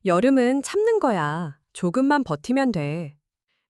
여름은 참는 거야. 조금만 버티면 돼.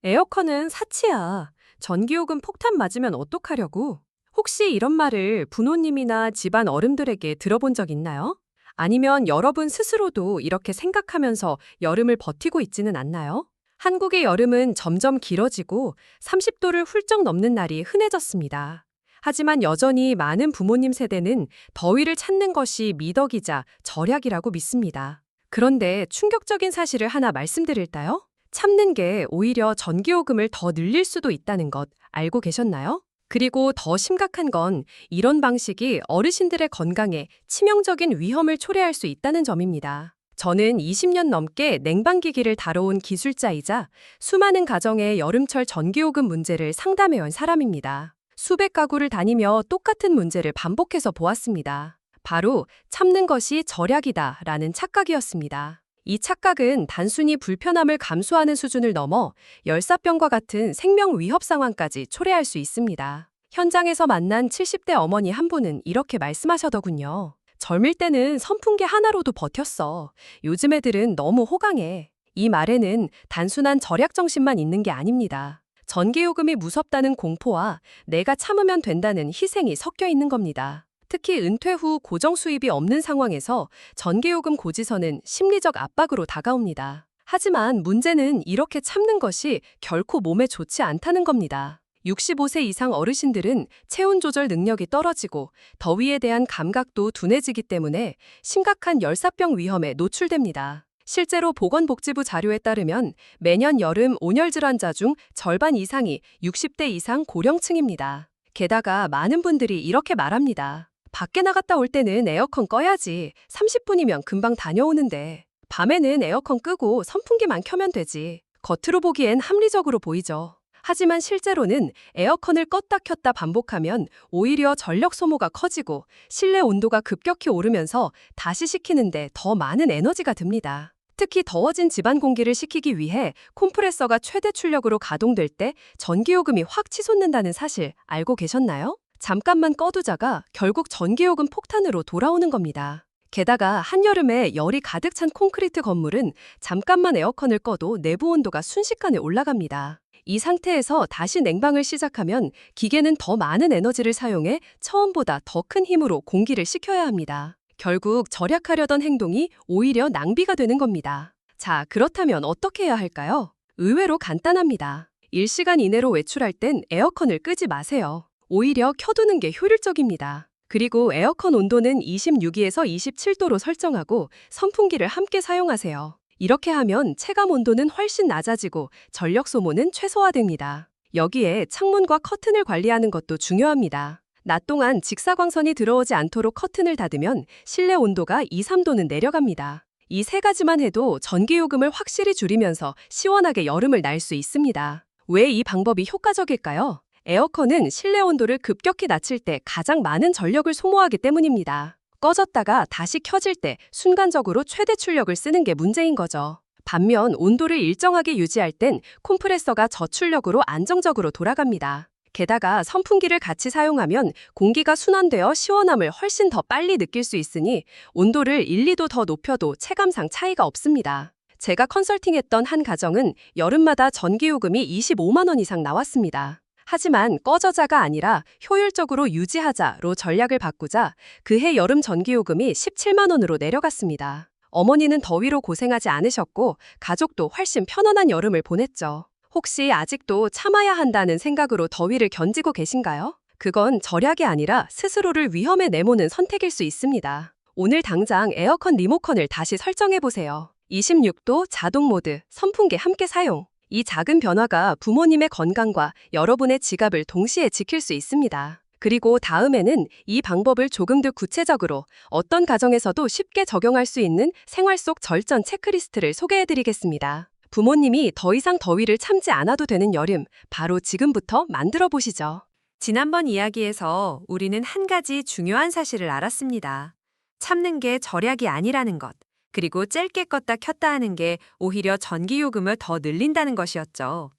에어컨은 사치야. 전기요금 폭탄 맞으면 어떡하려고? 혹시 이런 말을 부모님이나 집안 어른들에게 들어본 적 있나요? 아니면 여러분 스스로도 이렇게 생각하면서 여름을 버티고 있지는 않나요? 한국의 여름은 점점 길어지고 30도를 훌쩍 넘는 날이 흔해졌습니다. 하지만 여전히 많은 부모님 세대는 더위를 찾는 것이 미덕이자 절약이라고 믿습니다. 그런데 충격적인 사실을 하나 말씀드릴까요? 참는 게 오히려 전기요금을 더 늘릴 수도 있다는 것 알고 계셨나요? 그리고 더 심각한 건 이런 방식이 어르신들의 건강에 치명적인 위험을 초래할 수 있다는 점입니다. 저는 20년 넘게 냉방기기를 다뤄온 기술자이자 수많은 가정의 여름철 전기요금 문제를 상담해온 사람입니다. 수백 가구를 다니며 똑같은 문제를 반복해서 보았습니다. 바로 참는 것이 절약이다라는 착각이었습니다. 이 착각은 단순히 불편함을 감수하는 수준을 넘어 열사병과 같은 생명 위협 상황까지 초래할 수 있습니다. 현장에서 만난 70대 어머니 한 분은 이렇게 말씀하셔더군요. 젊을 때는 선풍기 하나로도 버텼어. 요즘 애들은 너무 호강해. 이 말에는 단순한 절약 정신만 있는 게 아닙니다. 전기요금이 무섭다는 공포와 내가 참으면 된다는 희생이 섞여 있는 겁니다. 특히 은퇴 후 고정 수입이 없는 상황에서 전기요금 고지서는 심리적 압박으로 다가옵니다. 하지만 문제는 이렇게 참는 것이 결코 몸에 좋지 않다는 겁니다. 65세 이상 어르신들은 체온 조절 능력이 떨어지고 더위에 대한 감각도 둔해지기 때문에 심각한 열사병 위험에 노출됩니다. 실제로 보건복지부 자료에 따르면 매년 여름 온열 질환자 중 절반 이상이 60대 이상 고령층입니다. 게다가 많은 분들이 이렇게 말합니다. 밖에 나갔다 올 때는 에어컨 꺼야지. 30분이면 금방 다녀오는데. 밤에는 에어컨 끄고 선풍기만 켜면 되지. 겉으로 보기엔 합리적으로 보이죠. 하지만 실제로는 에어컨을 껐다 켰다 반복하면 오히려 전력 소모가 커지고 실내 온도가 급격히 오르면서 다시 식히는데 더 많은 에너지가 듭니다. 특히 더워진 집안 공기를 식히기 위해 콤프레서가 최대 출력으로 가동될 때 전기요금이 확 치솟는다는 사실 알고 계셨나요? 잠깐만 꺼두자가 결국 전기요금 폭탄으로 돌아오는 겁니다. 게다가 한여름에 열이 가득 찬 콘크리트 건물은 잠깐만 에어컨을 꺼도 내부 온도가 순식간에 올라갑니다. 이 상태에서 다시 냉방을 시작하면 기계는 더 많은 에너지를 사용해 처음보다 더 큰 힘으로 공기를 식혀야 합니다. 결국 절약하려던 행동이 오히려 낭비가 되는 겁니다. 자, 그렇다면 어떻게 해야 할까요? 의외로 간단합니다. 1시간 이내로 외출할 땐 에어컨을 끄지 마세요. 오히려 켜두는 게 효율적입니다. 그리고 에어컨 온도는 26도에서 27도로 설정하고 선풍기를 함께 사용하세요. 이렇게 하면 체감 온도는 훨씬 낮아지고 전력 소모는 최소화됩니다. 여기에 창문과 커튼을 관리하는 것도 중요합니다. 낮 동안 직사광선이 들어오지 않도록 커튼을 닫으면 실내 온도가 2, 3도는 내려갑니다. 이 세 가지만 해도 전기요금을 확실히 줄이면서 시원하게 여름을 날 수 있습니다. 왜 이 방법이 효과적일까요? 에어컨은 실내 온도를 급격히 낮출 때 가장 많은 전력을 소모하기 때문입니다. 꺼졌다가 다시 켜질 때 순간적으로 최대 출력을 쓰는 게 문제인 거죠. 반면 온도를 일정하게 유지할 땐 콤프레서가 저출력으로 안정적으로 돌아갑니다. 게다가 선풍기를 같이 사용하면 공기가 순환되어 시원함을 훨씬 더 빨리 느낄 수 있으니 온도를 1, 2도 더 높여도 체감상 차이가 없습니다. 제가 컨설팅했던 한 가정은 여름마다 전기요금이 25만 원 이상 나왔습니다. 하지만 꺼져자가 아니라 효율적으로 유지하자로 전략을 바꾸자 그해 여름 전기요금이 17만 원으로 내려갔습니다. 어머니는 더위로 고생하지 않으셨고 가족도 훨씬 편안한 여름을 보냈죠. 혹시 아직도 참아야 한다는 생각으로 더위를 견디고 계신가요? 그건 절약이 아니라 스스로를 위험에 내모는 선택일 수 있습니다. 오늘 당장 에어컨 리모컨을 다시 설정해보세요. 26도 자동 모드, 선풍기 함께 사용. 이 작은 변화가 부모님의 건강과 여러분의 지갑을 동시에 지킬 수 있습니다. 그리고 다음에는 이 방법을 조금 더 구체적으로 어떤 가정에서도 쉽게 적용할 수 있는 생활 속 절전 체크리스트를 소개해드리겠습니다. 부모님이 더 이상 더위를 참지 않아도 되는 여름, 바로 지금부터 만들어 보시죠. 지난번 이야기에서 우리는 한 가지 중요한 사실을 알았습니다. 참는 게 절약이 아니라는 것. 그리고 짧게 껐다 켰다 하는 게 오히려 전기요금을 더 늘린다는 것이었죠.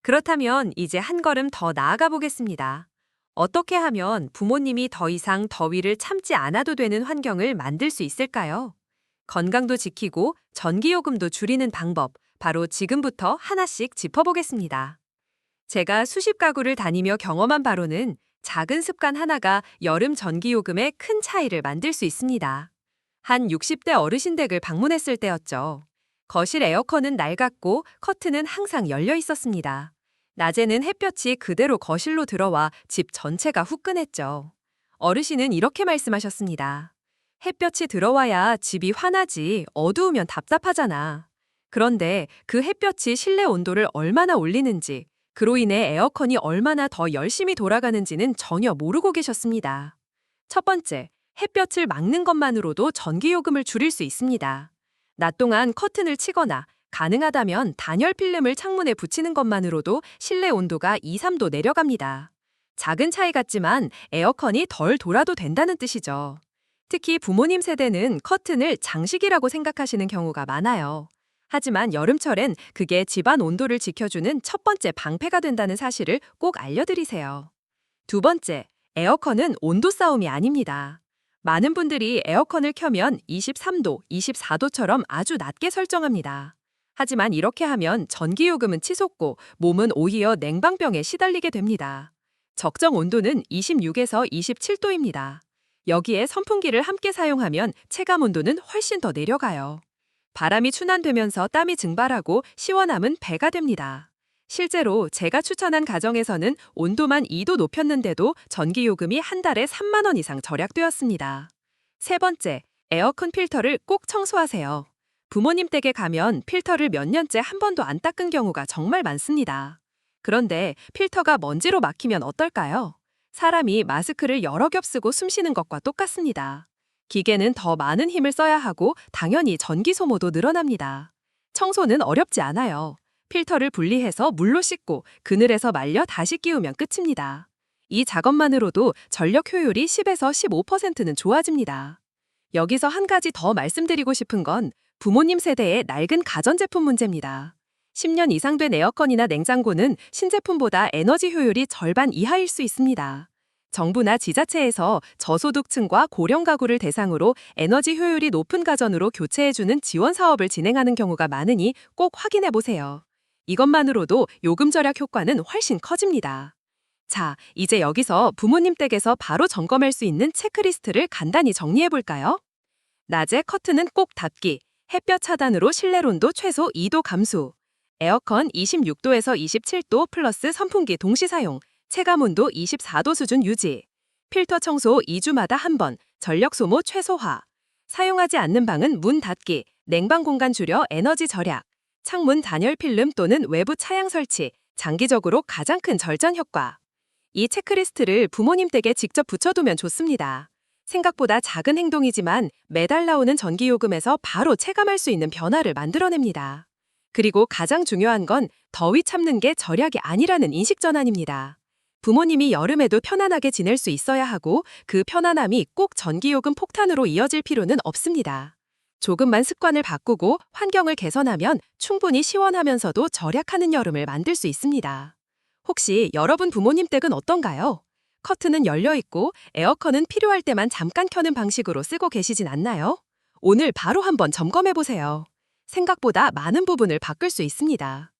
그렇다면 이제 한 걸음 더 나아가 보겠습니다. 어떻게 하면 부모님이 더 이상 더위를 참지 않아도 되는 환경을 만들 수 있을까요? 건강도 지키고 전기요금도 줄이는 방법, 바로 지금부터 하나씩 짚어보겠습니다. 제가 수십 가구를 다니며 경험한 바로는 작은 습관 하나가 여름 전기요금에 큰 차이를 만들 수 있습니다. 한 60대 어르신 댁을 방문했을 때였죠. 거실 에어컨은 낡았고 커튼은 항상 열려 있었습니다. 낮에는 햇볕이 그대로 거실로 들어와 집 전체가 후끈했죠. 어르신은 이렇게 말씀하셨습니다. 햇볕이 들어와야 집이 환하지, 어두우면 답답하잖아. 그런데 그 햇볕이 실내 온도를 얼마나 올리는지, 그로 인해 에어컨이 얼마나 더 열심히 돌아가는지는 전혀 모르고 계셨습니다. 첫 번째, 햇볕을 막는 것만으로도 전기요금을 줄일 수 있습니다. 낮 동안 커튼을 치거나 가능하다면 단열 필름을 창문에 붙이는 것만으로도 실내 온도가 2, 3도 내려갑니다. 작은 차이 같지만 에어컨이 덜 돌아도 된다는 뜻이죠. 특히 부모님 세대는 커튼을 장식이라고 생각하시는 경우가 많아요. 하지만 여름철엔 그게 집안 온도를 지켜주는 첫 번째 방패가 된다는 사실을 꼭 알려드리세요. 두 번째, 에어컨은 온도 싸움이 아닙니다. 많은 분들이 에어컨을 켜면 23도, 24도처럼 아주 낮게 설정합니다. 하지만 이렇게 하면 전기요금은 치솟고 몸은 오히려 냉방병에 시달리게 됩니다. 적정 온도는 26에서 27도입니다. 여기에 선풍기를 함께 사용하면 체감 온도는 훨씬 더 내려가요. 바람이 순환되면서 땀이 증발하고 시원함은 배가 됩니다. 실제로 제가 추천한 가정에서는 온도만 2도 높였는데도 전기요금이 한 달에 3만 원 이상 절약되었습니다. 세 번째, 에어컨 필터를 꼭 청소하세요. 부모님 댁에 가면 필터를 몇 년째 한 번도 안 닦은 경우가 정말 많습니다. 그런데 필터가 먼지로 막히면 어떨까요? 사람이 마스크를 여러 겹 쓰고 숨 쉬는 것과 똑같습니다. 기계는 더 많은 힘을 써야 하고 당연히 전기 소모도 늘어납니다. 청소는 어렵지 않아요. 필터를 분리해서 물로 씻고 그늘에서 말려 다시 끼우면 끝입니다. 이 작업만으로도 전력 효율이 10에서 15%는 좋아집니다. 여기서 한 가지 더 말씀드리고 싶은 건 부모님 세대의 낡은 가전제품 문제입니다. 10년 이상 된 에어컨이나 냉장고는 신제품보다 에너지 효율이 절반 이하일 수 있습니다. 정부나 지자체에서 저소득층과 고령 가구를 대상으로 에너지 효율이 높은 가전으로 교체해주는 지원 사업을 진행하는 경우가 많으니 꼭 확인해 보세요. 이것만으로도 요금 절약 효과는 훨씬 커집니다. 자, 이제 여기서 부모님 댁에서 바로 점검할 수 있는 체크리스트를 간단히 정리해 볼까요? 낮에 커튼은 꼭 닫기, 햇볕 차단으로 실내 온도 최소 2도 감소, 에어컨 26도에서 27도 플러스 선풍기 동시 사용, 체감온도 24도 수준 유지, 필터 청소 2주마다 한 번, 전력 소모 최소화, 사용하지 않는 방은 문 닫기, 냉방 공간 줄여 에너지 절약, 창문 단열 필름 또는 외부 차양 설치, 장기적으로 가장 큰 절전 효과. 이 체크리스트를 부모님 댁에 직접 붙여두면 좋습니다. 생각보다 작은 행동이지만 매달 나오는 전기요금에서 바로 체감할 수 있는 변화를 만들어냅니다. 그리고 가장 중요한 건 더위 참는 게 절약이 아니라는 인식 전환입니다. 부모님이 여름에도 편안하게 지낼 수 있어야 하고 그 편안함이 꼭 전기요금 폭탄으로 이어질 필요는 없습니다. 조금만 습관을 바꾸고 환경을 개선하면 충분히 시원하면서도 절약하는 여름을 만들 수 있습니다. 혹시 여러분 부모님 댁은 어떤가요? 커튼은 열려 있고 에어컨은 필요할 때만 잠깐 켜는 방식으로 쓰고 계시진 않나요? 오늘 바로 한번 점검해 보세요. 생각보다 많은 부분을 바꿀 수 있습니다.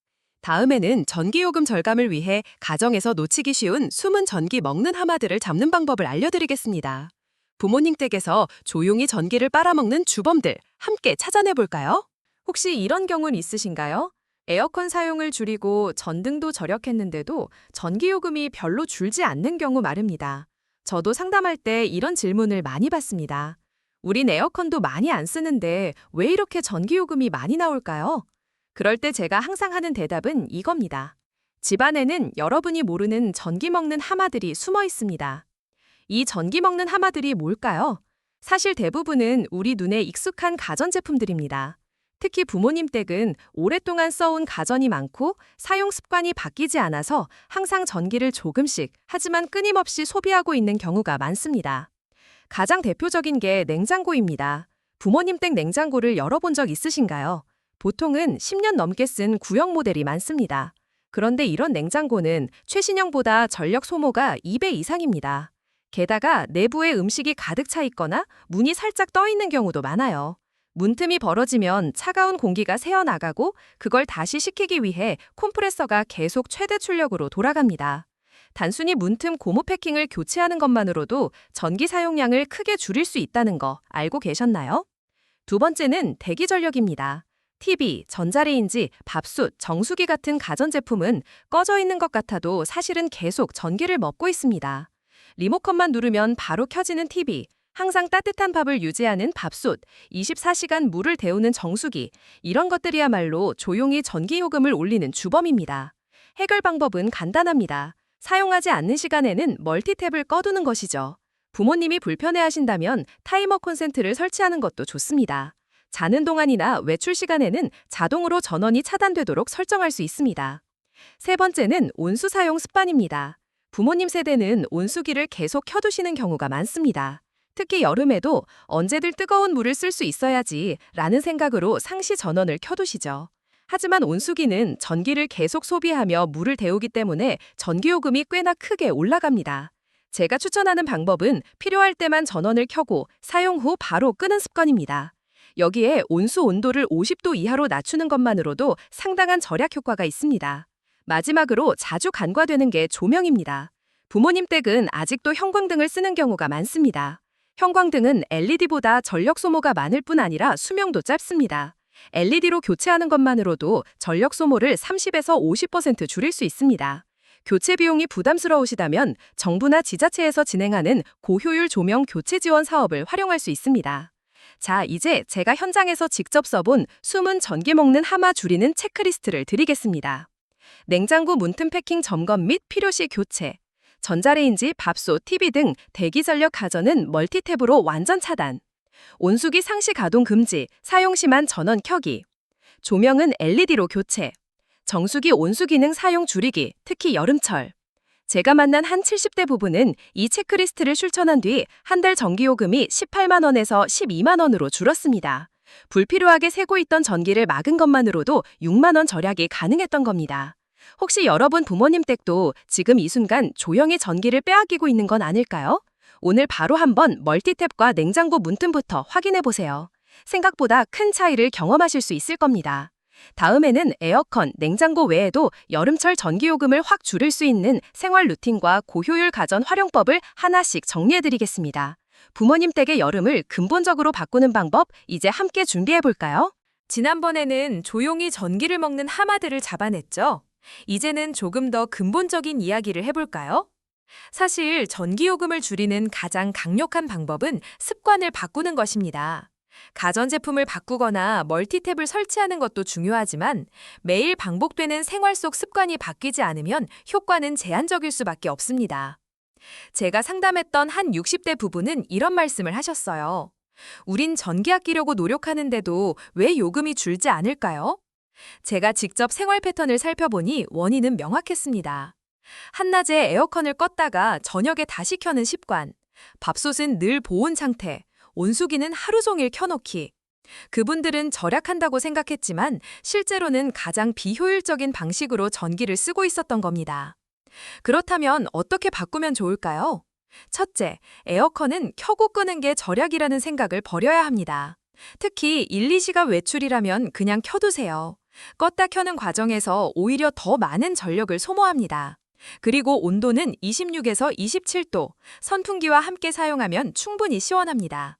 다음에는 전기요금 절감을 위해 가정에서 놓치기 쉬운 숨은 전기 먹는 하마들을 잡는 방법을 알려드리겠습니다. 부모님 댁에서 조용히 전기를 빨아먹는 주범들 함께 찾아내 볼까요? 혹시 이런 경우는 있으신가요? 에어컨 사용을 줄이고 전등도 절약했는데도 전기요금이 별로 줄지 않는 경우 말입니다. 저도 상담할 때 이런 질문을 많이 받습니다. 우린 에어컨도 많이 안 쓰는데 왜 이렇게 전기요금이 많이 나올까요? 그럴 때 제가 항상 하는 대답은 이겁니다. 집안에는 여러분이 모르는 전기 먹는 하마들이 숨어 있습니다. 이 전기 먹는 하마들이 뭘까요? 사실 대부분은 우리 눈에 익숙한 가전제품들입니다. 특히 부모님 댁은 오랫동안 써온 가전이 많고 사용 습관이 바뀌지 않아서 항상 전기를 조금씩 하지만 끊임없이 소비하고 있는 경우가 많습니다. 가장 대표적인 게 냉장고입니다. 부모님 댁 냉장고를 열어본 적 있으신가요? 보통은 10년 넘게 쓴 구형 모델이 많습니다. 그런데 이런 냉장고는 최신형보다 전력 소모가 2배 이상입니다. 게다가 내부에 음식이 가득 차 있거나 문이 살짝 떠 있는 경우도 많아요. 문틈이 벌어지면 차가운 공기가 새어나가고 그걸 다시 식히기 위해 콤프레서가 계속 최대 출력으로 돌아갑니다. 단순히 문틈 고무 패킹을 교체하는 것만으로도 전기 사용량을 크게 줄일 수 있다는 거 알고 계셨나요? 두 번째는 대기 전력입니다. TV, 전자레인지, 밥솥, 정수기 같은 가전제품은 꺼져 있는 것 같아도 사실은 계속 전기를 먹고 있습니다. 리모컨만 누르면 바로 켜지는 TV, 항상 따뜻한 밥을 유지하는 밥솥, 24시간 물을 데우는 정수기, 이런 것들이야말로 조용히 전기요금을 올리는 주범입니다. 해결 방법은 간단합니다. 사용하지 않는 시간에는 멀티탭을 꺼두는 것이죠. 부모님이 불편해하신다면 타이머 콘센트를 설치하는 것도 좋습니다. 자는 동안이나 외출 시간에는 자동으로 전원이 차단되도록 설정할 수 있습니다. 세 번째는 온수 사용 습관입니다. 부모님 세대는 온수기를 계속 켜두시는 경우가 많습니다. 특히 여름에도 언제들 뜨거운 물을 쓸 수 있어야지 라는 생각으로 상시 전원을 켜두시죠. 하지만 온수기는 전기를 계속 소비하며 물을 데우기 때문에 전기요금이 꽤나 크게 올라갑니다. 제가 추천하는 방법은 필요할 때만 전원을 켜고 사용 후 바로 끄는 습관입니다. 여기에 온수 온도를 50도 이하로 낮추는 것만으로도 상당한 절약 효과가 있습니다. 마지막으로 자주 간과되는 게 조명입니다. 부모님 댁은 아직도 형광등을 쓰는 경우가 많습니다. 형광등은 LED보다 전력 소모가 많을 뿐 아니라 수명도 짧습니다. LED로 교체하는 것만으로도 전력 소모를 30에서 50% 줄일 수 있습니다. 교체 비용이 부담스러우시다면 정부나 지자체에서 진행하는 고효율 조명 교체 지원 사업을 활용할 수 있습니다. 자, 이제 제가 현장에서 직접 써본 숨은 전기 먹는 하마 줄이는 체크리스트를 드리겠습니다. 냉장고 문틈 패킹 점검 및 필요시 교체, 전자레인지, 밥솥, TV 등 대기 전력 가전은 멀티탭으로 완전 차단, 온수기 상시 가동 금지, 사용 시만 전원 켜기, 조명은 LED로 교체, 정수기 온수 기능 사용 줄이기, 특히 여름철. 제가 만난 한 70대 부부는 이 체크리스트를 실천한 뒤 한 달 전기요금이 18만 원에서 12만 원으로 줄었습니다. 불필요하게 새고 있던 전기를 막은 것만으로도 6만 원 절약이 가능했던 겁니다. 혹시 여러분 부모님 댁도 지금 이 순간 조용히 전기를 빼앗기고 있는 건 아닐까요? 오늘 바로 한번 멀티탭과 냉장고 문틈부터 확인해 보세요. 생각보다 큰 차이를 경험하실 수 있을 겁니다. 다음에는 에어컨, 냉장고 외에도 여름철 전기요금을 확 줄일 수 있는 생활 루틴과 고효율 가전 활용법을 하나씩 정리해드리겠습니다. 부모님 댁의 여름을 근본적으로 바꾸는 방법, 이제 함께 준비해볼까요? 지난번에는 조용히 전기를 먹는 하마들을 잡아냈죠? 이제는 조금 더 근본적인 이야기를 해볼까요? 사실 전기요금을 줄이는 가장 강력한 방법은 습관을 바꾸는 것입니다. 가전제품을 바꾸거나 멀티탭을 설치하는 것도 중요하지만 매일 반복되는 생활 속 습관이 바뀌지 않으면 효과는 제한적일 수밖에 없습니다. 제가 상담했던 한 60대 부부는 이런 말씀을 하셨어요. 우린 전기 아끼려고 노력하는데도 왜 요금이 줄지 않을까요? 제가 직접 생활 패턴을 살펴보니 원인은 명확했습니다. 한낮에 에어컨을 껐다가 저녁에 다시 켜는 습관, 밥솥은 늘 보온 상태, 온수기는 하루 종일 켜놓기. 그분들은 절약한다고 생각했지만 실제로는 가장 비효율적인 방식으로 전기를 쓰고 있었던 겁니다. 그렇다면 어떻게 바꾸면 좋을까요? 첫째, 에어컨은 켜고 끄는 게 절약이라는 생각을 버려야 합니다. 특히 1, 2시간 외출이라면 그냥 켜두세요. 껐다 켜는 과정에서 오히려 더 많은 전력을 소모합니다. 그리고 온도는 26에서 27도, 선풍기와 함께 사용하면 충분히 시원합니다.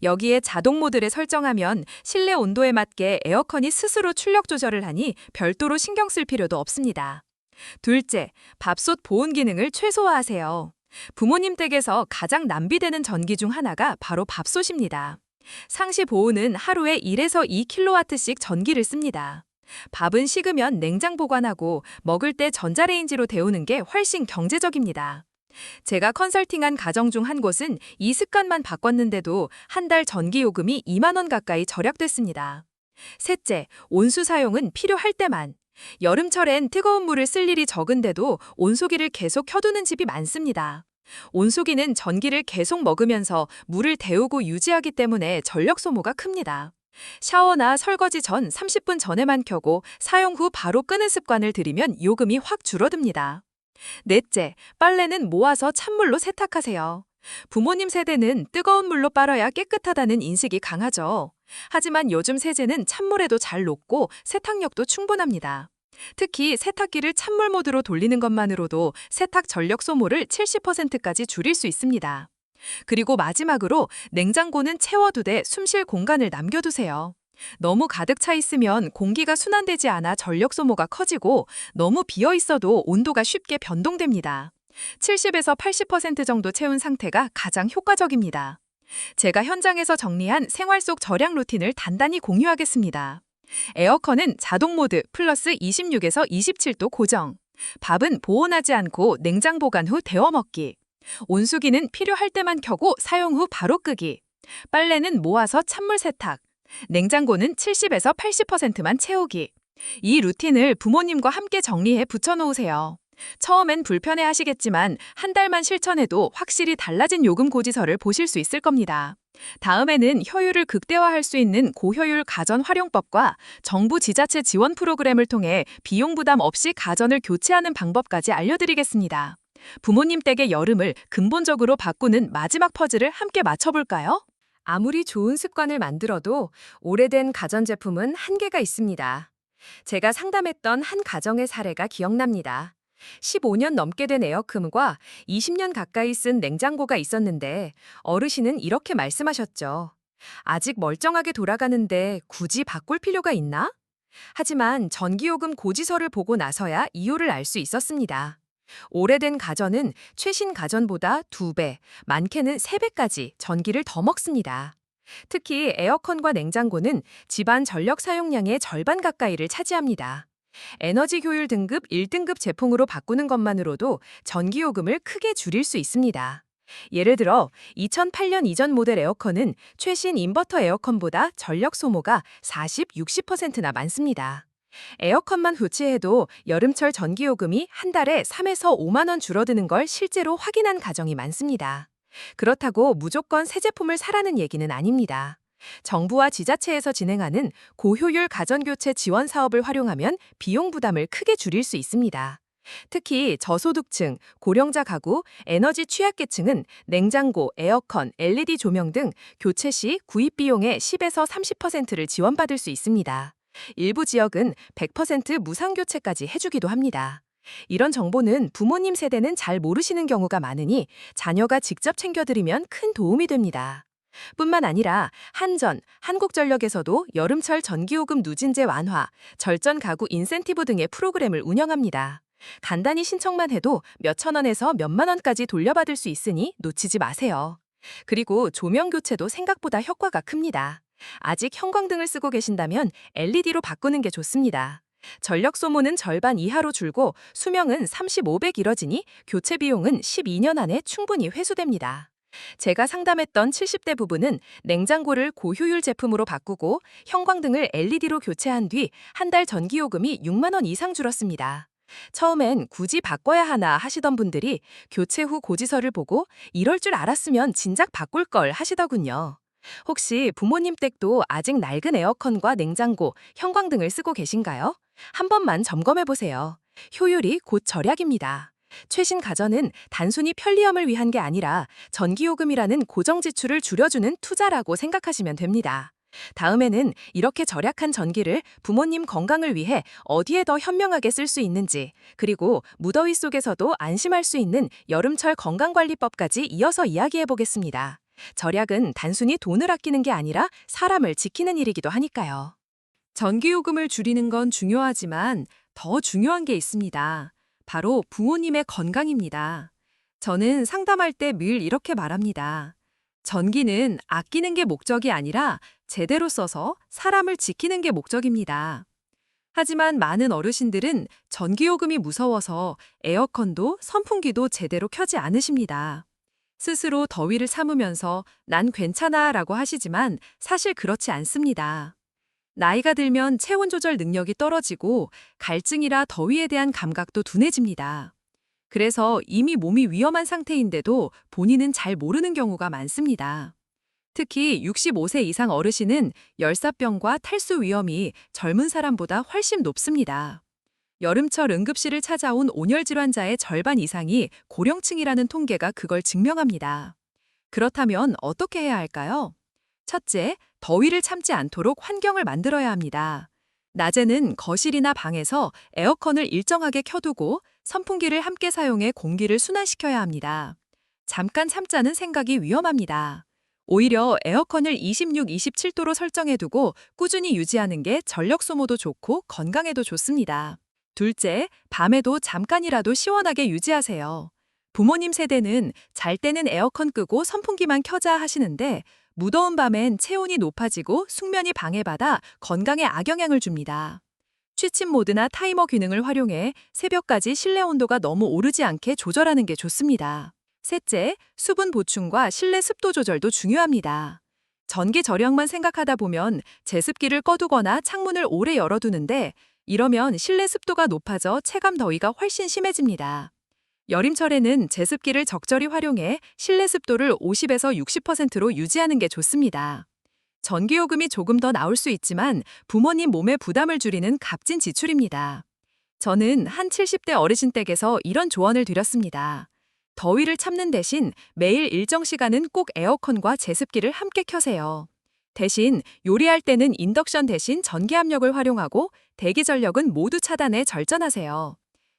여기에 자동 모드를 설정하면 실내 온도에 맞게 에어컨이 스스로 출력 조절을 하니 별도로 신경 쓸 필요도 없습니다. 둘째, 밥솥 보온 기능을 최소화하세요. 부모님 댁에서 가장 낭비되는 전기 중 하나가 바로 밥솥입니다. 상시 보온은 하루에 1에서 2kW씩 전기를 씁니다. 밥은 식으면 냉장 보관하고 먹을 때 전자레인지로 데우는 게 훨씬 경제적입니다. 제가 컨설팅한 가정 중 한 곳은 이 습관만 바꿨는데도 한 달 전기요금이 2만 원 가까이 절약됐습니다. 셋째, 온수 사용은 필요할 때만. 여름철엔 뜨거운 물을 쓸 일이 적은데도 온수기를 계속 켜두는 집이 많습니다. 온수기는 전기를 계속 먹으면서 물을 데우고 유지하기 때문에 전력 소모가 큽니다. 샤워나 설거지 전 30분 전에만 켜고 사용 후 바로 끄는 습관을 들이면 요금이 확 줄어듭니다. 넷째, 빨래는 모아서 찬물로 세탁하세요. 부모님 세대는 뜨거운 물로 빨아야 깨끗하다는 인식이 강하죠. 하지만 요즘 세제는 찬물에도 잘 녹고 세탁력도 충분합니다. 특히 세탁기를 찬물 모드로 돌리는 것만으로도 세탁 전력 소모를 70%까지 줄일 수 있습니다. 그리고 마지막으로 냉장고는 채워두되 숨쉴 공간을 남겨두세요. 너무 가득 차 있으면 공기가 순환되지 않아 전력 소모가 커지고 너무 비어 있어도 온도가 쉽게 변동됩니다. 70에서 80% 정도 채운 상태가 가장 효과적입니다. 제가 현장에서 정리한 생활 속 절약 루틴을 단단히 공유하겠습니다. 에어컨은 자동 모드 플러스 26에서 27도 고정. 밥은 보온하지 않고 냉장 보관 후 데워 먹기. 온수기는 필요할 때만 켜고 사용 후 바로 끄기. 빨래는 모아서 찬물 세탁. 냉장고는 70에서 80%만 채우기. 이 루틴을 부모님과 함께 정리해 붙여놓으세요. 처음엔 불편해 하시겠지만 한 달만 실천해도 확실히 달라진 요금 고지서를 보실 수 있을 겁니다. 다음에는 효율을 극대화할 수 있는 고효율 가전 활용법과 정부 지자체 지원 프로그램을 통해 비용 부담 없이 가전을 교체하는 방법까지 알려드리겠습니다. 부모님 댁의 여름을 근본적으로 바꾸는 마지막 퍼즐을 함께 맞춰볼까요? 아무리 좋은 습관을 만들어도 오래된 가전제품은 한계가 있습니다. 제가 상담했던 한 가정의 사례가 기억납니다. 15년 넘게 된 에어컨과 20년 가까이 쓴 냉장고가 있었는데 어르신은 이렇게 말씀하셨죠. 아직 멀쩡하게 돌아가는데 굳이 바꿀 필요가 있나? 하지만 전기요금 고지서를 보고 나서야 이유를 알 수 있었습니다. 오래된 가전은 최신 가전보다 2배, 많게는 3배까지 전기를 더 먹습니다. 특히 에어컨과 냉장고는 집안 전력 사용량의 절반 가까이를 차지합니다. 에너지 효율 등급 1등급 제품으로 바꾸는 것만으로도 전기요금을 크게 줄일 수 있습니다. 예를 들어 2008년 이전 모델 에어컨은 최신 인버터 에어컨보다 전력 소모가 40, 60%나 많습니다. 에어컨만 교체해도 여름철 전기요금이 한 달에 3에서 5만 원 줄어드는 걸 실제로 확인한 가정이 많습니다. 그렇다고 무조건 새 제품을 사라는 얘기는 아닙니다. 정부와 지자체에서 진행하는 고효율 가전교체 지원 사업을 활용하면 비용 부담을 크게 줄일 수 있습니다. 특히 저소득층, 고령자 가구, 에너지 취약계층은 냉장고, 에어컨, LED 조명 등 교체 시 구입 비용의 10에서 30%를 지원받을 수 있습니다. 일부 지역은 100% 무상 교체까지 해주기도 합니다. 이런 정보는 부모님 세대는 잘 모르시는 경우가 많으니 자녀가 직접 챙겨드리면 큰 도움이 됩니다. 뿐만 아니라 한전, 한국전력에서도 여름철 전기요금 누진제 완화, 절전 가구 인센티브 등의 프로그램을 운영합니다. 간단히 신청만 해도 몇천 원에서 몇만 원까지 돌려받을 수 있으니 놓치지 마세요. 그리고 조명 교체도 생각보다 효과가 큽니다. 아직 형광등을 쓰고 계신다면 LED로 바꾸는 게 좋습니다. 전력 소모는 절반 이하로 줄고 수명은 35배 길어지니 교체 비용은 12년 안에 충분히 회수됩니다. 제가 상담했던 70대 부부는 냉장고를 고효율 제품으로 바꾸고 형광등을 LED로 교체한 뒤 한 달 전기요금이 6만 원 이상 줄었습니다. 처음엔 굳이 바꿔야 하나 하시던 분들이 교체 후 고지서를 보고 이럴 줄 알았으면 진작 바꿀 걸 하시더군요. 혹시 부모님 댁도 아직 낡은 에어컨과 냉장고, 형광등을 쓰고 계신가요? 한 번만 점검해 보세요. 효율이 곧 절약입니다. 최신 가전은 단순히 편리함을 위한 게 아니라 전기요금이라는 고정 지출을 줄여주는 투자라고 생각하시면 됩니다. 다음에는 이렇게 절약한 전기를 부모님 건강을 위해 어디에 더 현명하게 쓸 수 있는지, 그리고 무더위 속에서도 안심할 수 있는 여름철 건강관리법까지 이어서 이야기해 보겠습니다. 절약은 단순히 돈을 아끼는 게 아니라 사람을 지키는 일이기도 하니까요. 전기요금을 줄이는 건 중요하지만 더 중요한 게 있습니다. 바로 부모님의 건강입니다. 저는 상담할 때 늘 이렇게 말합니다. 전기는 아끼는 게 목적이 아니라 제대로 써서 사람을 지키는 게 목적입니다. 하지만 많은 어르신들은 전기요금이 무서워서 에어컨도 선풍기도 제대로 켜지 않으십니다. 스스로 더위를 참으면서 난 괜찮아 라고 하시지만 사실 그렇지 않습니다. 나이가 들면 체온 조절 능력이 떨어지고 갈증이라 더위에 대한 감각도 둔해집니다. 그래서 이미 몸이 위험한 상태인데도 본인은 잘 모르는 경우가 많습니다. 특히 65세 이상 어르신은 열사병과 탈수 위험이 젊은 사람보다 훨씬 높습니다. 여름철 응급실을 찾아온 온열 질환자의 절반 이상이 고령층이라는 통계가 그걸 증명합니다. 그렇다면 어떻게 해야 할까요? 첫째, 더위를 참지 않도록 환경을 만들어야 합니다. 낮에는 거실이나 방에서 에어컨을 일정하게 켜두고 선풍기를 함께 사용해 공기를 순환시켜야 합니다. 잠깐 참자는 생각이 위험합니다. 오히려 에어컨을 26, 27도로 설정해두고 꾸준히 유지하는 게 전력 소모도 좋고 건강에도 좋습니다. 둘째, 밤에도 잠깐이라도 시원하게 유지하세요. 부모님 세대는 잘 때는 에어컨 끄고 선풍기만 켜자 하시는데 무더운 밤엔 체온이 높아지고 숙면이 방해받아 건강에 악영향을 줍니다. 취침 모드나 타이머 기능을 활용해 새벽까지 실내 온도가 너무 오르지 않게 조절하는 게 좋습니다. 셋째, 수분 보충과 실내 습도 조절도 중요합니다. 전기 절약만 생각하다 보면 제습기를 꺼두거나 창문을 오래 열어두는데 이러면 실내 습도가 높아져 체감 더위가 훨씬 심해집니다. 여름철에는 제습기를 적절히 활용해 실내 습도를 50에서 60%로 유지하는 게 좋습니다. 전기요금이 조금 더 나올 수 있지만 부모님 몸에 부담을 줄이는 값진 지출입니다. 저는 한 70대 어르신 댁에서 이런 조언을 드렸습니다. 더위를 참는 대신 매일 일정 시간은 꼭 에어컨과 제습기를 함께 켜세요. 대신 요리할 때는 인덕션 대신 전기압력을 활용하고 대기 전력은 모두 차단해 절전하세요.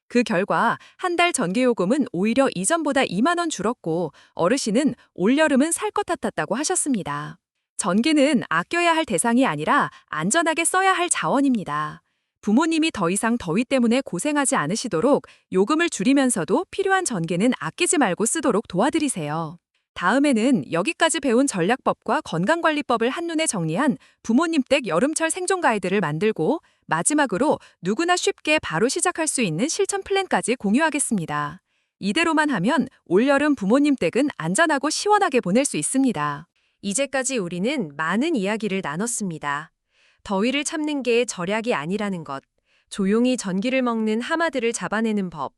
그 결과 한 달 전기요금은 오히려 이전보다 2만 원 줄었고 어르신은 올여름은 살 것 같았다고 하셨습니다. 전기는 아껴야 할 대상이 아니라 안전하게 써야 할 자원입니다. 부모님이 더 이상 더위 때문에 고생하지 않으시도록 요금을 줄이면서도 필요한 전기는 아끼지 말고 쓰도록 도와드리세요. 다음에는 여기까지 배운 전략법과 건강관리법을 한눈에 정리한 부모님 댁 여름철 생존 가이드를 만들고 마지막으로 누구나 쉽게 바로 시작할 수 있는 실천 플랜까지 공유하겠습니다. 이대로만 하면 올여름 부모님 댁은 안전하고 시원하게 보낼 수 있습니다. 이제까지 우리는 많은 이야기를 나눴습니다. 더위를 참는 게 절약이 아니라는 것, 조용히 전기를 먹는 하마들을 잡아내는 법,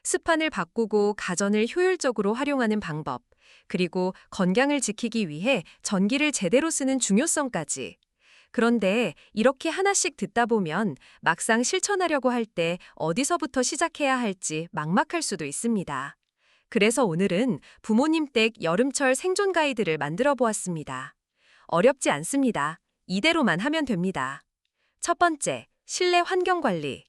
습판을 바꾸고 가전을 효율적으로 활용하는 방법, 그리고 건강을 지키기 위해 전기를 제대로 쓰는 중요성까지. 그런데 이렇게 하나씩 듣다 보면 막상 실천하려고 할 때 어디서부터 시작해야 할지 막막할 수도 있습니다. 그래서 오늘은 부모님 댁 여름철 생존 가이드를 만들어 보았습니다. 어렵지 않습니다. 이대로만 하면 됩니다. 첫 번째, 실내 환경 관리.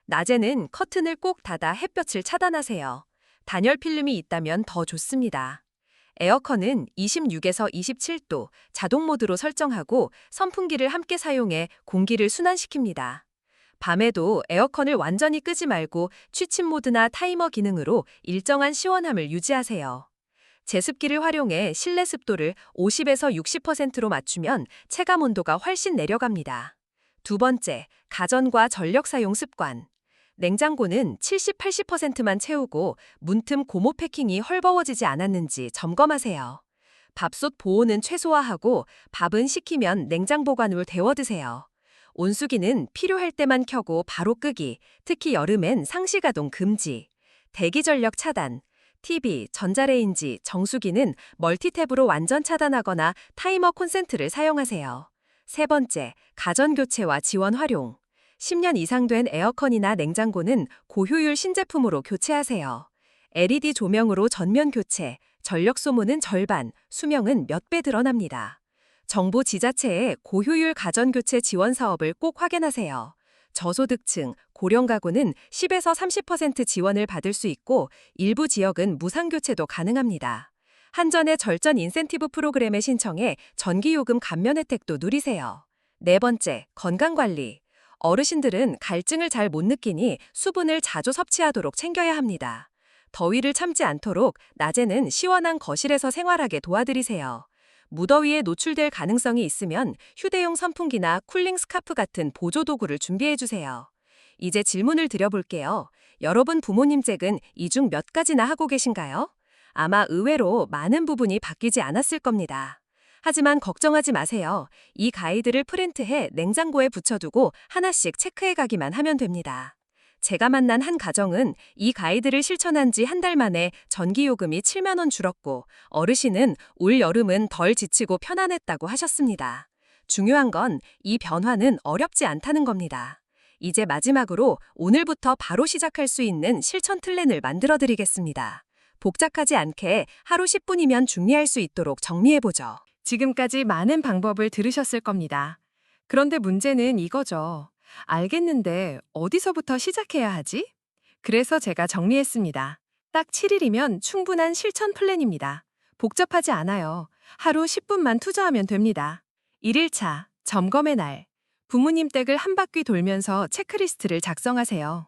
낮에는 커튼을 꼭 닫아 햇볕을 차단하세요. 단열 필름이 있다면 더 좋습니다. 에어컨은 26에서 27도 자동 모드로 설정하고 선풍기를 함께 사용해 공기를 순환시킵니다. 밤에도 에어컨을 완전히 끄지 말고 취침 모드나 타이머 기능으로 일정한 시원함을 유지하세요. 제습기를 활용해 실내 습도를 50에서 60%로 맞추면 체감 온도가 훨씬 내려갑니다. 두 번째, 가전과 전력 사용 습관. 냉장고는 70, 80%만 채우고 문틈 고무 패킹이 헐버워지지 않았는지 점검하세요. 밥솥 보온은 최소화하고 밥은 식히면 냉장 보관으로 데워드세요. 온수기는 필요할 때만 켜고 바로 끄기, 특히 여름엔 상시 가동 금지. 대기 전력 차단. TV, 전자레인지, 정수기는 멀티탭으로 완전 차단하거나 타이머 콘센트를 사용하세요. 세 번째, 가전 교체와 지원 활용. 10년 이상 된 에어컨이나 냉장고는 고효율 신제품으로 교체하세요. LED 조명으로 전면 교체, 전력 소모는 절반, 수명은 몇 배 드러납니다. 정부 지자체의 고효율 가전 교체 지원 사업을 꼭 확인하세요. 저소득층, 고령 가구는 10에서 30% 지원을 받을 수 있고 일부 지역은 무상 교체도 가능합니다. 한전의 절전 인센티브 프로그램에 신청해 전기요금 감면 혜택도 누리세요. 네 번째, 건강관리. 어르신들은 갈증을 잘 못 느끼니 수분을 자주 섭취하도록 챙겨야 합니다. 더위를 참지 않도록 낮에는 시원한 거실에서 생활하게 도와드리세요. 무더위에 노출될 가능성이 있으면 휴대용 선풍기나 쿨링 스카프 같은 보조도구를 준비해주세요. 이제 질문을 드려볼게요. 여러분 부모님 댁은 이 중 몇 가지나 하고 계신가요? 아마 의외로 많은 부분이 바뀌지 않았을 겁니다. 하지만 걱정하지 마세요. 이 가이드를 프린트해 냉장고에 붙여두고 하나씩 체크해가기만 하면 됩니다. 제가 만난 한 가정은 이 가이드를 실천한 지 한 달 만에 전기요금이 7만 원 줄었고 어르신은 올 여름은 덜 지치고 편안했다고 하셨습니다. 중요한 건 이 변화는 어렵지 않다는 겁니다. 이제 마지막으로 오늘부터 바로 시작할 수 있는 실천 플랜을 만들어 드리겠습니다. 복잡하지 않게 하루 10분이면 준비할 수 있도록 정리해보죠. 지금까지 많은 방법을 들으셨을 겁니다. 그런데 문제는 이거죠. 알겠는데 어디서부터 시작해야 하지? 그래서 제가 정리했습니다. 딱 7일이면 충분한 실천 플랜입니다. 복잡하지 않아요. 하루 10분만 투자하면 됩니다. 1일차, 점검의 날. 부모님 댁을 한 바퀴 돌면서 체크리스트를 작성하세요.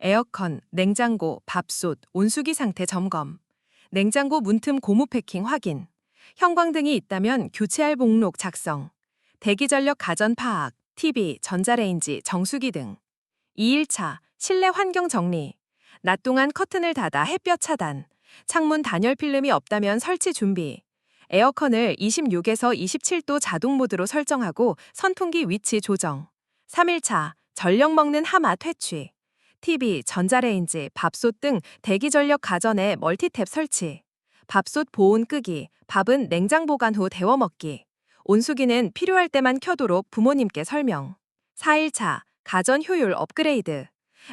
에어컨, 냉장고, 밥솥, 온수기 상태 점검. 냉장고 문틈 고무 패킹 확인. 형광등이 있다면 교체할 목록 작성. 대기전력 가전 파악, TV, 전자레인지, 정수기 등. 2일차, 실내 환경 정리. 낮 동안 커튼을 닫아 햇볕 차단. 창문 단열 필름이 없다면 설치 준비. 에어컨을 26에서 27도 자동 모드로 설정하고 선풍기 위치 조정. 3일차, 전력 먹는 하마 퇴치. TV, 전자레인지, 밥솥 등 대기전력 가전에 멀티탭 설치. 밥솥 보온 끄기, 밥은 냉장 보관 후 데워 먹기. 온수기는 필요할 때만 켜도록 부모님께 설명. 4일차, 가전 효율 업그레이드.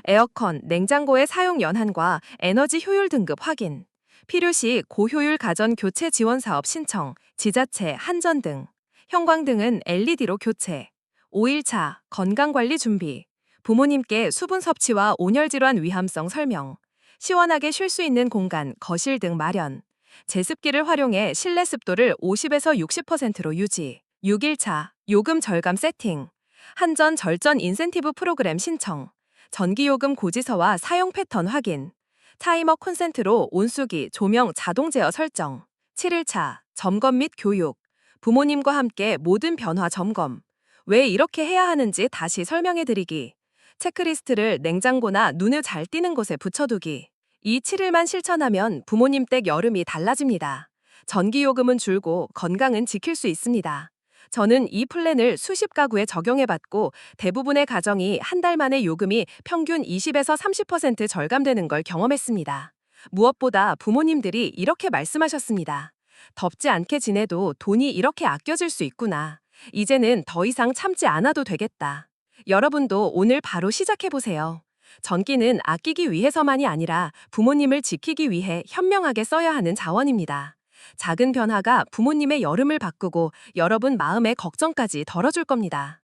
에어컨, 냉장고의 사용 연한과 에너지 효율 등급 확인. 필요시 고효율 가전 교체 지원 사업 신청, 지자체, 한전 등. 형광등은 LED로 교체. 5일차, 건강관리 준비. 부모님께 수분 섭취와 온열 질환 위험성 설명. 시원하게 쉴 수 있는 공간, 거실 등 마련. 제습기를 활용해 실내 습도를 50에서 60%로 유지. 6일차, 요금 절감 세팅. 한전 절전 인센티브 프로그램 신청. 전기요금 고지서와 사용 패턴 확인. 타이머 콘센트로 온수기, 조명 자동 제어 설정. 7일차, 점검 및 교육. 부모님과 함께 모든 변화 점검. 왜 이렇게 해야 하는지 다시 설명해드리기. 체크리스트를 냉장고나 눈에 잘 띄는 곳에 붙여두기. 이 7일만 실천하면 부모님 댁 여름이 달라집니다. 전기요금은 줄고 건강은 지킬 수 있습니다. 저는 이 플랜을 수십 가구에 적용해봤고 대부분의 가정이 한 달 만에 요금이 평균 20에서 30% 절감되는 걸 경험했습니다. 무엇보다 부모님들이 이렇게 말씀하셨습니다. 덥지 않게 지내도 돈이 이렇게 아껴질 수 있구나. 이제는 더 이상 참지 않아도 되겠다. 여러분도 오늘 바로 시작해보세요. 전기는 아끼기 위해서만이 아니라 부모님을 지키기 위해 현명하게 써야 하는 자원입니다. 작은 변화가 부모님의 여름을 바꾸고 여러분 마음의 걱정까지 덜어줄 겁니다.